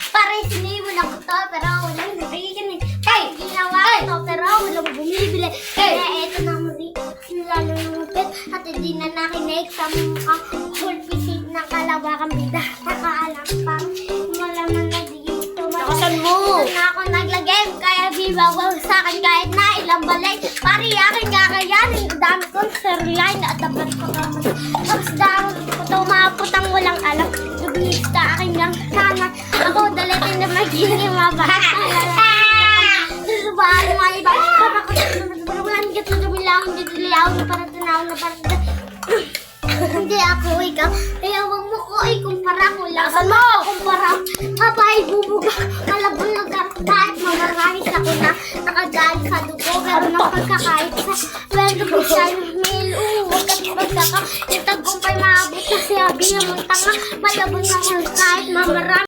Para sinimon ako to, pero walang nakikinig. Ginawa ko to, pero walang bumibili. Kaya eto na muli, lalo yung pet, at hindi na nakinig sa mga full visit ng kalawakang bida. Nakaalam pa, malaman na dito. Nakasan mo? Dito na ako naglagay, kaya bibawal sa akin kahit na ilang balay. Pari akin kakayanin, dami kong sirline at dapat ko naman. Tapos dami ko ito maputang walang alam. Nagbilis sa akin lang sana. Ako dalitin na magiging mabahal. Susubahan mo nga iba. Para ko naman gito na bilang dito liyaw na parang tanaw na parang hindi ako ikaw. Kaya huwag mo ko ikumpara ko lang. Saan mo? Kumpara. Kapay bubuga. Kalabong lugar. Kahit mamarami sa ko na nakagaling sa dugo. Pero nang pagkakait sa wendo ko siya yung milu. Huwag ka pagkaka. Yung tagumpay maabot na siya. Biyang mong tanga. Malabong na kahit mamarami.